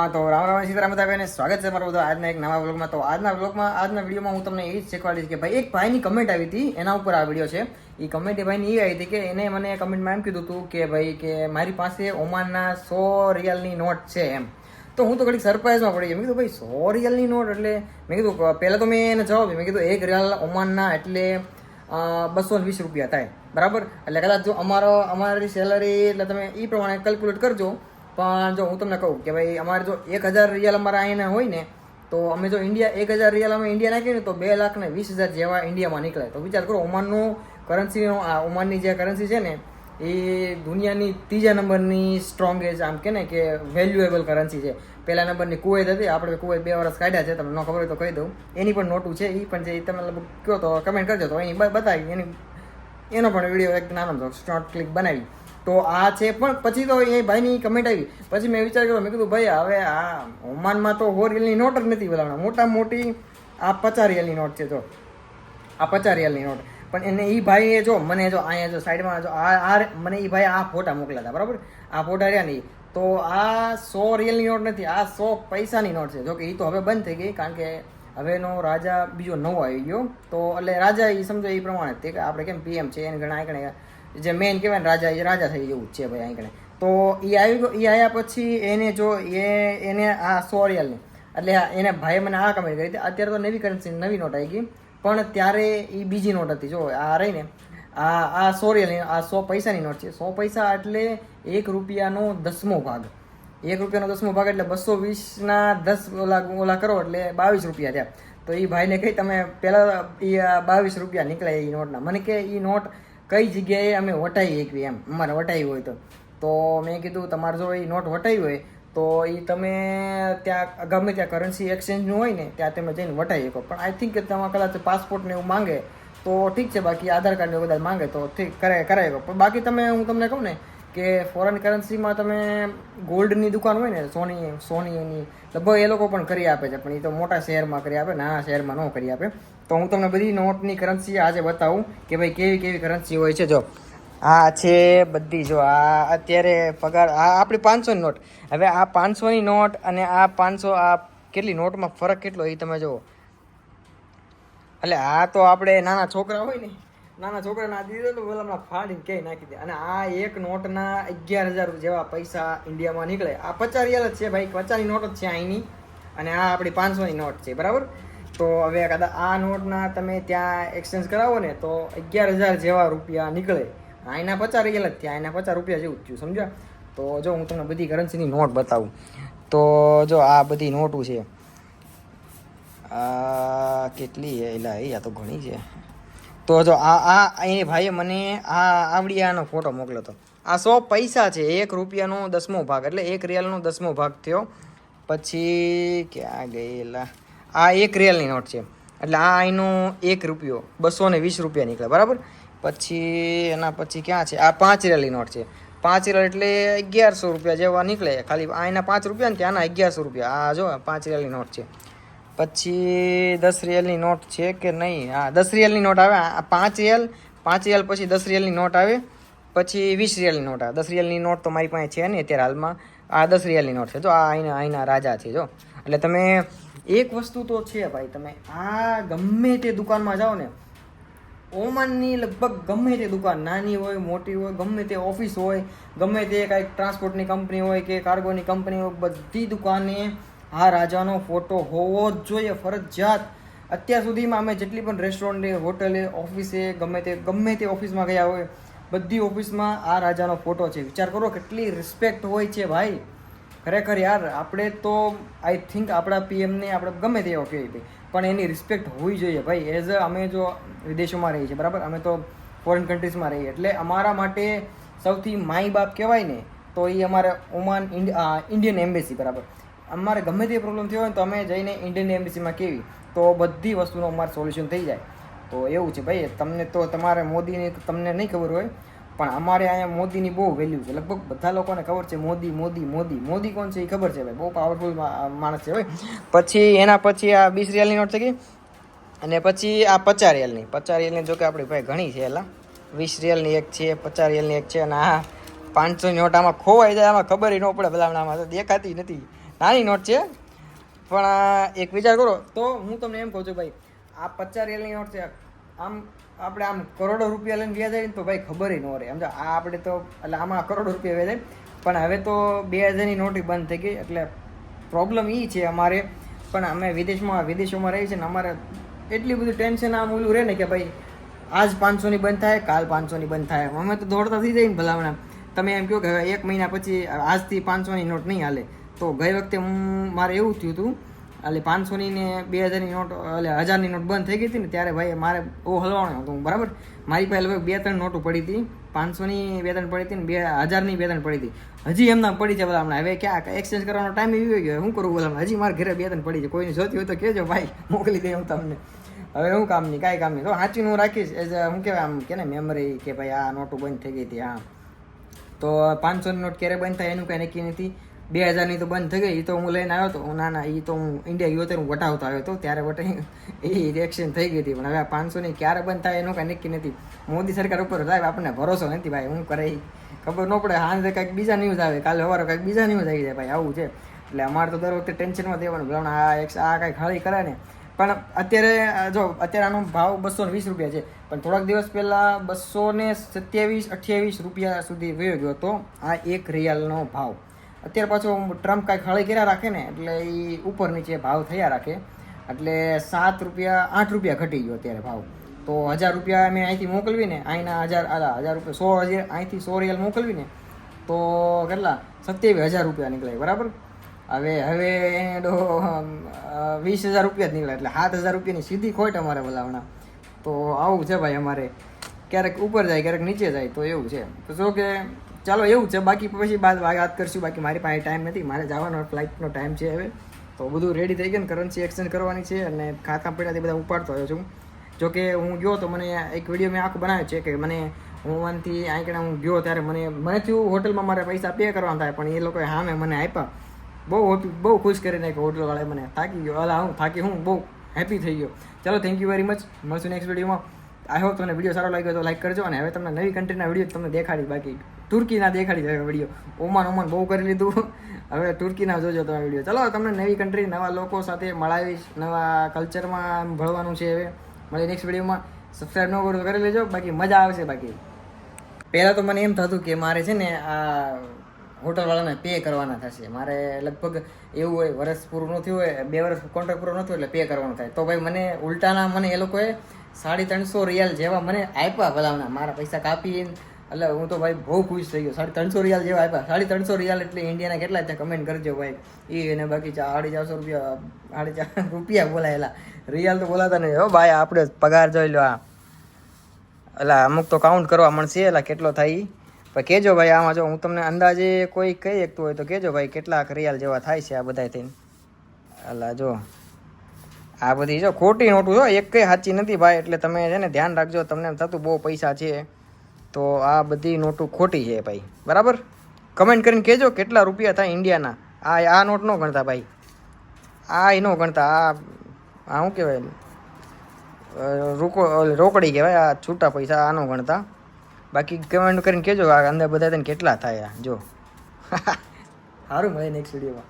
હા તો રામ રામ સીતારામ બધાને સ્વાગત છે મારું બધા આજના એક નવા વ્લોગમાં. તો આજના વિડીયોમાં હું તમને એ જ શીખવાડીશ કે ભાઈ એક ભાઈની કમેન્ટ આવી હતી, એના ઉપર આ વિડીયો છે. એ કમેન્ટ એ ભાઈની એ આવી હતી કે એને મને કમેન્ટમાં એમ કીધું હતું કે ભાઈ કે મારી પાસે ઓમાનના 100 રિયાલની નોટ છે એમ. તો હું તો ઘડીક સરપ્રાઈઝમાં પડી ગયો. મેં કીધું ભાઈ 100 રિયાલની નોટ એટલે મેં કીધું પહેલાં તો મેં એને જવાબ મેં કીધું 1 રિયાલ ઓમાનના એટલે 220 રૂપિયા થાય બરાબર. એટલે કદાચ જો અમારી સેલરી એટલે તમે એ પ્રમાણે કેલ્ક્યુલેટ કરજો. પણ જો હું તમને કહું કે ભાઈ અમારે જો 1000 રિયાલ અમારા અહીંના હોય ને, તો અમે જો 1000 રિયાલ અમે ઇન્ડિયા નાખીએ ને તો 2,20,000 જેવા ઇન્ડિયામાં નીકળે. તો વિચાર કરો, ઓમાનનું કરન્સીનો ઓમાનની જે કરન્સી છે ને એ દુનિયાની 3જા નંબરની સ્ટ્રોંગેસ્ટ આમ કે ને કે વેલ્યુએબલ કરન્સી છે. પહેલા નંબરની કુવૈત હતી, આપણે કુવૈત 2 વર્ષ કાઢ્યા છે, તમને ન ખબર હોય તો કહી દઉં. એની પણ નોટું છે, એ પણ છે, એ તમે લગભગ કહો તો કમેન્ટ કરજો તો એની બતાવી એનો પણ વિડીયો એક નાનો શોર્ટ ક્લિપ બનાવી. તો આ છે. પણ પછી તો એ ભાઈની કમેન્ટ આવી, પછી મેં વિચાર કર્યો, મેં કીધું ભાઈ હવે આ ઓમાનમાં તો 100 રિયાલની નોટ જ નથી બોલાવવાના. મોટામાં મોટી આ 50 રિયાલની નોટ છે. જો આ 50 રિયાલની નોટ. પણ એને એ ભાઈએ જો મને જો અહીંયા જો સાઈડમાં જો આ મને એ ભાઈ આ ફોટા મોકલ્યા હતા બરાબર. આ ફોટા રહ્યા નહીં. તો આ 100 રિયાલની નોટ નથી, આ 100 પૈસાની નોટ છે. જો કે એ તો હવે બંધ થઈ ગઈ, કારણ કે હવેનો રાજા બીજો નવો આવી ગયો. તો એટલે રાજા એ સમજો એ પ્રમાણે તે કે આપણે કેમ પીએમ છે એને ઘણા આગળ જે મેઇન કહેવાય ને રાજા એ રાજા થઈ જેવું જ છે ભાઈ અહીં. તો એ આવી ગયો. એ આવ્યા પછી એને જો એને આ 100 રિયાલની એટલે એને ભાઈએ મને આ કમેન્ટ કરી હતી. અત્યારે તો નવી કરન્સી નવી નોટ આવી ગઈ, પણ ત્યારે એ બીજી નોટ હતી. જો આ રહી ને આ 100 રિયાલની, આ 100 પૈસાની નોટ છે. 100 પૈસા એટલે 1 રૂપિયાનો 10મો ભાગ. 1 રૂપિયાનો 10મો ભાગ એટલે 220ના 10 ઓલા કરો એટલે 22 રૂપિયા થયા. તો એ ભાઈને કહી તમે પહેલાં એ 22 રૂપિયા નીકળે એ નોટના. મને કે એ નોટ કઈ જગ્યાએ અમે વટાવી એકવી એમ, અમારે વટાવી હોય તો મેં કીધું તમારે જો એ નોટ વટાવી હોય તો એ તમે ત્યાં ગમે ત્યાં કરન્સી એક્સચેન્જનું હોય ને ત્યાં તમે જઈને વટાવી શકો. પણ આઈ થિંક કે તમારે કદાચ પાસપોર્ટને એવું માંગે તો ઠીક છે, બાકી આધાર કાર્ડને એવું કદાચ માંગે તો ઠીક કરાવી શકો. પણ બાકી તમે હું તમને કહું ને કે ફોરેન કરન્સીમાં તમે ગોલ્ડની દુકાન હોય ને સોનીની લગભગ એ લોકો પણ કરી આપે છે, પણ એ તો મોટા શહેરમાં કરી આપે, નાના શહેરમાં ન કરી આપે. તો હું તમને બધી નોટની કરન્સી આજે બતાવું કે ભાઈ કેવી કેવી કરન્સી હોય છે. જો આ છે બધી, જો આ અત્યારે પગાર આ આપણી 500ની નોટ. હવે આ 500ની નોટ અને આ 500 આ કેટલી નોટમાં ફરક કેટલો એ તમે જુઓ. એટલે આ તો આપણે નાના છોકરા હોય ને, નાના છોકરાના દીધો તો પેલામાં ફાડીને ક્યાંય નાખી દે. અને આ એક નોટના 11,000 જેવા પૈસા ઇન્ડિયામાં નીકળે. આ 50 રિયાલ જ છે ભાઈ, 50ની નોટ જ છે અહીંની, અને આ આપણી 500ની નોટ છે બરાબર. તો હવે કદાચ આ નોટના તમે ત્યાં એક્સચેન્જ કરાવો ને તો 11,000 જેવા રૂપિયા નીકળે. અહીંના 50 રિયાલ જ થયા, અહીંના 50 રૂપિયા જેવું જ થયું, સમજ્યા. તો જો હું તમને બધી કરન્સીની નોટ બતાવું. તો જો આ બધી નોટું છે, આ કેટલી છે એલા આ તો ઘણી છે. તો જો અહીં ભાઈએ મને આવડી આનો ફોટો મોકલ્યો હતો. આ 100 પૈસા છે, 1 રૂપિયાનો 10મો ભાગ એટલે 1 રિયાલનો 10મો ભાગ થયો. પછી ક્યાં ગયેલા આ 1 રિયાલની નોટ છે, એટલે આ અહીંનો 1 રૂપિયો 220 રૂપિયા નીકળે બરાબર. પછી એના પછી ક્યાં છે આ 5 રિયાલની નોટ છે. 5 રિયાલ એટલે 1100 રૂપિયા જેવા નીકળે. ખાલી અહીંના 5 રૂપિયા ને ત્યાંના 1100 રૂપિયા. આ જો 5 રિયાલની નોટ છે. પછી 10 રિયાલની નોટ છે કે નહીં, હા 10 રિયાલની નોટ આવે. આ 5 રિયાલ પછી 10 રિયાલની નોટ આવે, પછી 20 રિયાલની નોટ આવે. 10 રિયાલની નોટ તો મારી પાસે છે નહીં અત્યારે હાલમાં. આ 10 રિયાલની નોટ છે. જો આ અહીંના રાજા છે. જો એટલે તમે એક વસ્તુ તો છે ભાઈ, તમે આ ગમે તે દુકાનમાં જાઓ ને, ઓમાનની લગભગ ગમે તે દુકાન નાની હોય મોટી હોય, ગમે તે ઓફિસ હોય, ગમે તે કાંઈક ટ્રાન્સપોર્ટની કંપની હોય કે કાર્ગોની કંપની હોય, બધી દુકાને આ રાજાનો ફોટો હોવો જ જોઈએ ફરજિયાત. અત્યાર સુધીમાં અમે જેટલી પણ રેસ્ટોરન્ટે, હોટલે, ઓફિસે ગમે તે ઓફિસમાં ગયા હોય, બધી ઓફિસમાં આ રાજાનો ફોટો છે. વિચાર કરો કેટલી રિસ્પેક્ટ હોય છે ભાઈ, ખરેખર યાર. આપણે તો આઈ થિંક આપણા પીએમને આપણે ગમે તે કહીએ ભાઈ, પણ એની રિસ્પેક્ટ હોવી જોઈએ ભાઈ. એઝ અમે જો વિદેશોમાં રહીએ છીએ બરાબર, અમે તો ફોરેન કન્ટ્રીઝમાં રહીએ, એટલે અમારા માટે સૌથી માઈ બાપ કહેવાય ને તો એ અમારે ઓમાન ઇન્ડિયન એમ્બેસી બરાબર. અમારે ગમે તે પ્રોબ્લેમ થયો હોય તો અમે જઈને ઇન્ડિયન એમ્બેસીમાં કેવી તો બધી વસ્તુનો અમારે સોલ્યુશન થઈ જાય. તો એવું છે ભાઈ. તમને તો તમારે મોદીની તમને નહીં ખબર હોય, પણ અમારે અહીંયા મોદીની બહુ વેલ્યુ છે. લગભગ બધા લોકોને ખબર છે મોદી કોણ છે એ ખબર છે ભાઈ, બહુ પાવરફુલ માણસ છે ભાઈ. પછી એના પછી આ 20 રિયાલની નોટ થઈ ગઈ, અને પછી આ 50 રિયાલની જો કે આપણી ભાઈ ઘણી છે. એલા 20 રિયાલની એક છે, 50 રિયાલની એક છે, અને આ 500ની નોટ આમાં ખોવાઈ જાય, આમાં ખબર ન પડે ભલામણામાં તો દેખાતી નથી. નાની નોટ છે, પણ એક વિચાર કરો તો હું તમને એમ કહું છું ભાઈ, આ 50 રિયલની નોટ છે, આમ આપણે આમ કરોડો રૂપિયા લઈને વ્યાજ આવી ને તો ભાઈ ખબર ન રહે. સમજો આ આપણે તો એટલે આમાં કરોડો રૂપિયા વ્યાજ આવે, પણ હવે તો 2000ની નોટ બંધ થઈ ગઈ. એટલે પ્રોબ્લેમ એ છે અમારે, પણ અમે વિદેશોમાં રહીએ છીએ ને અમારે એટલી બધું ટેન્શન આમ ઓલું રહે ને કે ભાઈ આજ 500ની બંધ થાય, કાલ 500ની બંધ થાય. અમે તો દોડતા થઈ જાય ને ભલામણા. તમે એમ કહો કે હવે 1 મહિના પછી આજથી 500ની નોટ નહીં હાલે, તો ગઈ વખતે મારે એવું થયું હતું, એટલે 500ની ને 2000ની નોટ એટલે 1000ની નોટ બંધ થઈ ગઈ હતી ને ત્યારે ભાઈ મારે બહુ હલવાણું હતું બરાબર. મારી પાસે લગભગ 2-3 નોટો પડી હતી, 500ની 2-3 પડી હતી ને 1000ની 2-3 પડી હતી. હજી એમના પડી છે બધા હમણાં. હવે ક્યાં એક્સચેન્જ કરવાનો ટાઈમ એવી ગયો, શું કરવું બોલા, હજી મારા ઘરે 2-3 પડી છે. કોઈને જોતી હોય તો કહેજો ભાઈ, મોકલી દે હું તમને. હવે હું કામ નહીં, કાંઈ કામ નહીં, તો સાચું હું રાખીશ એઝ શું કહેવાય આમ કે ને મેમરી, કે ભાઈ આ નોટો બંધ થઈ ગઈ હતી. હા, તો 500ની નોટ ક્યારે બંધ થાય એનું કાંઈ નક્કી નથી. 2000ની તો બંધ થઈ ગઈ, એ તો હું લઈને આવ્યો હતો. ના એ તો હું ઇન્ડિયા ગયો ત્યારે હું વટાવતો આવ્યો હતો, ત્યારે વટાવી એ એક્સચેન્જ થઈ ગઈ હતી. પણ હવે 500ની ક્યારે બંધ થાય એનું કાંઈ નક્કી નથી. મોદી સરકાર ઉપર સાહેબ આપણને ભરોસો નથી ભાઈ, હું કરે ખબર ન પડે. હાંજે કંઈક બીજા ન્યૂઝ આવે, કાલે સવારે કંઈક બીજા ન્યૂઝ આવી જાય ભાઈ, આવું છે. એટલે અમારે તો દર વખતે ટેન્શનમાં દેવાનું, ભલામણ આ કાંઈક હળી કરે ને. પણ અત્યારે જો અત્યારે આનો ભાવ 220 રૂપિયા છે, પણ થોડાક દિવસ પહેલાં 227-28 રૂપિયા સુધી વયો ગયો હતો આ 1 રિયાલનો ભાવ. અત્યારે પાછો ટ્રમ્પ કાંઈક હળી કર્યા રાખે ને એટલે એ ઉપર નીચે ભાવ થયા રાખે, એટલે 7 રૂપિયા 8 રૂપિયા ઘટી ગયો અત્યારે ભાવ. તો 1000 રૂપિયા મેં અહીંથી મોકલવીને, અહીંના 1000 રૂપિયા 100 અહીંથી 100 રિયાલ મોકલવીને તો કેટલા 27,000 રૂપિયા નીકળે બરાબર. હવે 20,000 રૂપિયા જ નીકળે, એટલે 7,000 રૂપિયાની સીધી ખોટ અમારે બોલાવવાના. તો આવું છે ભાઈ અમારે, ક્યારેક ઉપર જાય ક્યારેક નીચે જાય, તો એવું છે. તો જો કે ચાલો એવું છે, બાકી પછી વાત કરશું. બાકી મારી પાસે ટાઈમ નથી, મારે જવાનો ફ્લાઇટનો ટાઈમ છે હવે. તો બધું રેડી થઈ ગયું ને, કરન્સી એક્સચેન્જ કરવાની છે અને ખાતા પેટાથી બધા ઉપાડતો આવ્યો છું. જોકે હું ગયો તો મને એક વિડીયો મેં આખું બનાવ્યો છે કે મને ઓમાનથી આંકડા હું ગયો ત્યારે મને થયું હોટલમાં મારે પૈસા પે કરવાના થાય, પણ એ લોકોએ હા મને આપ્યા. બહુ ખુશ કરી નાખ્યો હોટલવાળાએ મને. થાકી ગયો હું બહુ હેપી થઈ ગયો. ચાલો થેન્ક યુ વેરી મચ, મળશું નેક્સ્ટ વિડીયોમાં. આઈ હોપ તમને વિડીયો સારો લાગ્યો તો લાઈક કરજો. અને હવે તમને નવી કન્ટ્રીના વિડીયો તમને દેખાડી, બાકી તુર્કીના દેખાડી જાય વિડીયો. ઓમાન બહુ કરી લીધું, હવે તુર્કીના જોજો તમે વિડીયો. ચાલો તમને નવી કન્ટ્રી નવા લોકો સાથે મળાવીશ, નવા કલ્ચરમાં ભળવાનું છે. હવે મળી નેક્સ્ટ વિડીયોમાં. સબસ્ક્રાઈબ ન કરો તો કરી લેજો, બાકી મજા આવશે. બાકી પહેલાં તો મને એમ થતું કે મારે છે ને આ હોટલવાળાને પે કરવાના થશે. મારે લગભગ એવું હોય, વર્ષ પૂરું ન થયું હોય, 2 વર્ષ કોન્ટ્રાક્ટ પૂરો ન થયો એટલે પે કરવાનું થાય. તો ભાઈ મને ઉલટાના મને એ લોકોએ 350 રિયાલ જેવા મને આપ્યા ભલાવના, મારા પૈસા કાપીને. એટલે હું તો ભાઈ બહુ ખુશ થઈ ગયો. 350 રિયાલ જેવા આપ્યા. 350 રિયાલ એટલે ઇન્ડિયાના કેટલા છે કમેન્ટ કરજો ભાઈ. એ અને બાકી 450 રૂપિયા 450 રૂપિયા બોલાયેલા, રિયાલ તો બોલાતા નહીં હો ભાઈ. આપણે પગાર જોઈ લો આ, એટલે અમુક તો કાઉન્ટ કરવા મળશે એટલે કેટલો થાય. પણ કહેજો ભાઈ, આમાં જો હું તમને અંદાજે કોઈ કહી શકતું હોય તો કહેજો ભાઈ કેટલાક રિયાલ જેવા થાય છે આ બધા થઈને. એટલે જો આ બધી જો ખોટી નોટું જો, એક કંઈ સાચી નથી ભાઈ. એટલે તમે છે ને ધ્યાન રાખજો. તમને એમ થતું બહુ પૈસા છે, તો આ બધી નોટું ખોટી છે ભાઈ બરાબર. કમેન્ટ કરીને કહેજો કેટલા રૂપિયા થાય ઇન્ડિયાના. આ નોટ ન ગણતા ભાઈ, આ ન ગણતા. આ શું કહેવાય, રોકડી કહેવાય, આ છૂટા પૈસા આનો ગણતા. બાકી કમેન્ટ કરીને કહેજો આ અંદર બધા થઈને કેટલા થાય જો. સારું મળે નેક્સ્ટ વિડીયોમાં.